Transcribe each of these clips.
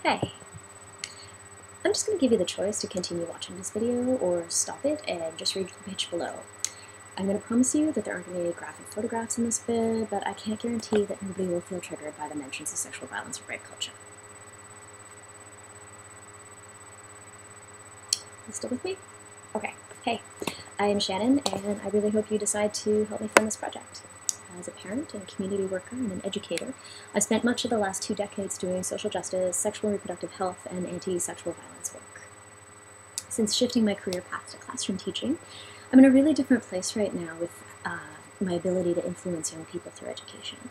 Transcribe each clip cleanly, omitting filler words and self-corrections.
Hey, I'm just going to give you the choice to continue watching this video or stop it and just read the page below. I'm going to promise you that there aren't going to be any graphic photographs in this vid, but I can't guarantee that nobody will feel triggered by the mentions of sexual violence or rape culture. You still with me? Okay. Hey, I am Shannon, and I really hope you decide to help me fund this project. As a parent and a community worker and an educator, I've spent much of the last 2 decades doing social justice, sexual and reproductive health, and anti-sexual violence work. Since shifting my career path to classroom teaching, I'm in a really different place right now with my ability to influence young people through education.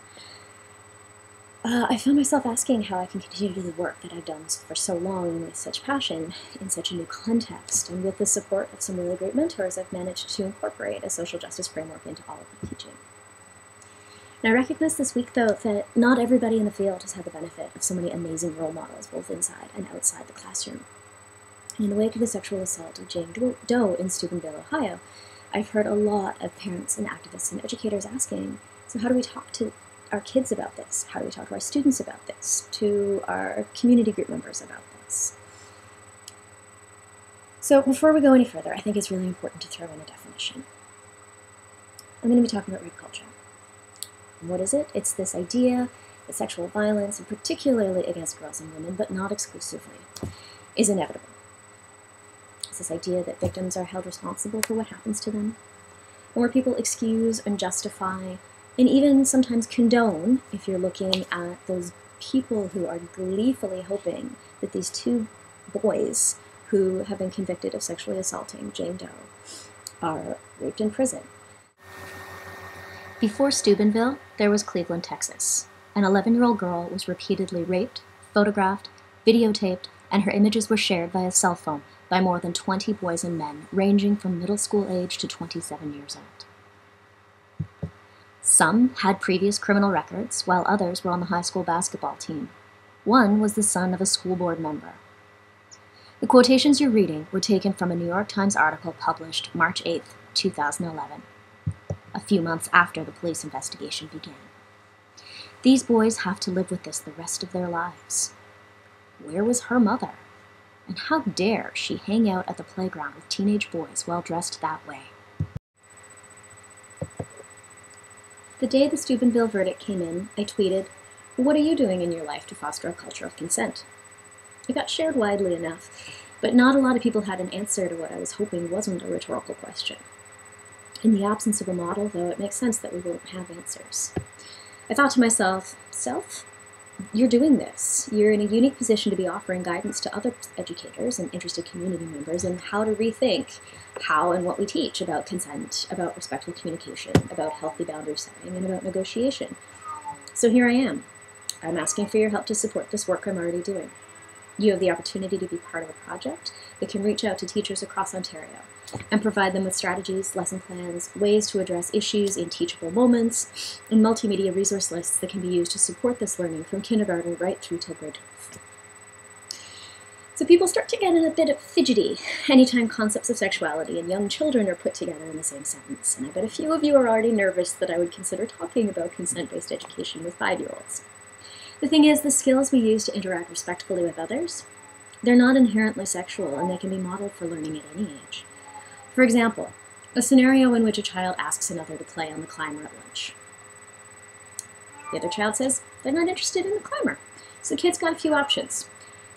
I found myself asking how I can continue to do the work that I've done for so long with such passion in such a new context, and with the support of some really great mentors, I've managed to incorporate a social justice framework into all of my teaching. And I recognize this week, though, that not everybody in the field has had the benefit of so many amazing role models, both inside and outside the classroom. And in the wake of the sexual assault of Jane Doe in Steubenville, Ohio, I've heard a lot of parents and activists and educators asking, so how do we talk to our kids about this? How do we talk to our students about this? To our community group members about this? So before we go any further, I think it's really important to throw in a definition. I'm going to be talking about rape culture. And what is it? It's this idea that sexual violence, and particularly against girls and women, but not exclusively, is inevitable. It's this idea that victims are held responsible for what happens to them, and where people excuse and justify, and even sometimes condone, if you're looking at those people who are gleefully hoping that these 2 boys who have been convicted of sexually assaulting Jane Doe are raped in prison. Before Steubenville, there was Cleveland, Texas. An 11-year-old girl was repeatedly raped, photographed, videotaped, and her images were shared via cell phone by more than 20 boys and men, ranging from middle school age to 27 years old. Some had previous criminal records, while others were on the high school basketball team. One was the son of a school board member. The quotations you're reading were taken from a New York Times article published March 8, 2011. A few months after the police investigation began. These boys have to live with this the rest of their lives. Where was her mother? And how dare she hang out at the playground with teenage boys well dressed that way? The day the Steubenville verdict came in, I tweeted, "What are you doing in your life to foster a culture of consent?" It got shared widely enough, but not a lot of people had an answer to what I was hoping wasn't a rhetorical question. In the absence of a model, though, it makes sense that we won't have answers. I thought to myself, "Self, you're doing this. You're in a unique position to be offering guidance to other educators and interested community members in how to rethink how and what we teach about consent, about respectful communication, about healthy boundary setting, and about negotiation. So here I am. I'm asking for your help to support this work I'm already doing. You have the opportunity to be part of a project that can reach out to teachers across Ontario and provide them with strategies, lesson plans, ways to address issues in teachable moments, and multimedia resource lists that can be used to support this learning from kindergarten right through till grade 12. So people start to get a bit fidgety anytime concepts of sexuality and young children are put together in the same sentence, and I bet a few of you are already nervous that I would consider talking about consent-based education with 5-year-olds. The thing is, the skills we use to interact respectfully with others, they're not inherently sexual, and they can be modeled for learning at any age. For example, a scenario in which a child asks another to play on the climber at lunch. The other child says they're not interested in the climber. So the kid's got a few options.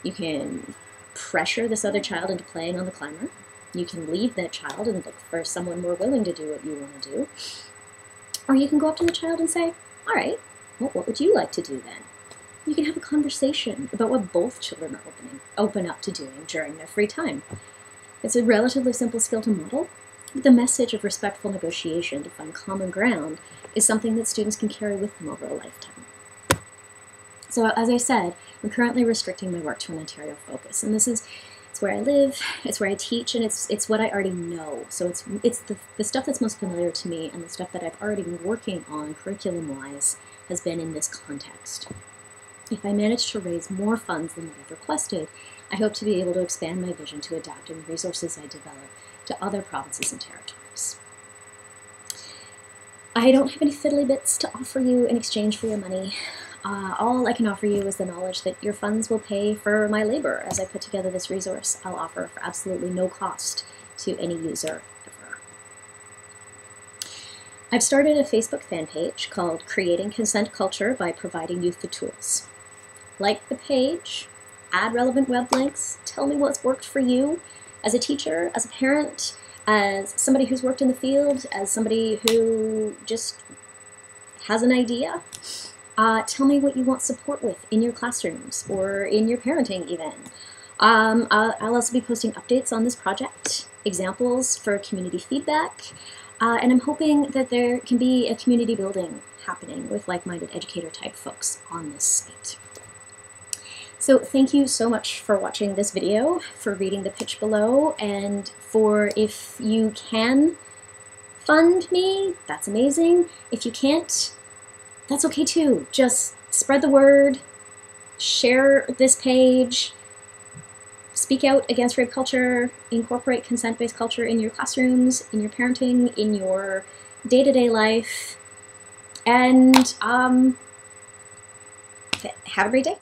You can pressure this other child into playing on the climber. You can leave that child and look for someone more willing to do what you want to do. Or you can go up to the child and say, "All right, well, what would you like to do then?" You can have a conversation about what both children are open up to doing during their free time. It's a relatively simple skill to model, but the message of respectful negotiation to find common ground is something that students can carry with them over a lifetime. So as I said, I'm currently restricting my work to an Ontario focus, and it's where I live, it's where I teach, and it's what I already know. So it's the stuff that's most familiar to me, and the stuff that I've already been working on curriculum-wise has been in this context. If I manage to raise more funds than what I've requested, I hope to be able to expand my vision to adapt the resources I develop to other provinces and territories. I don't have any fiddly bits to offer you in exchange for your money. All I can offer you is the knowledge that your funds will pay for my labor as I put together this resource I'll offer for absolutely no cost to any user ever. I've started a Facebook fan page called Creating Consent Culture by Providing Youth the Tools. Like the page, add relevant web links, tell me what's worked for you as a teacher, as a parent, as somebody who's worked in the field, as somebody who just has an idea. Tell me what you want support with in your classrooms or in your parenting even. I'll also be posting updates on this project, examples for community feedback, and I'm hoping that there can be a community building happening with like-minded educator type folks on this site. So thank you so much for watching this video, for reading the pitch below, and for, if you can fund me, that's amazing. If you can't, that's okay too. Just spread the word, share this page, speak out against rape culture, incorporate consent-based culture in your classrooms, in your parenting, in your day-to-day life, and have a great day.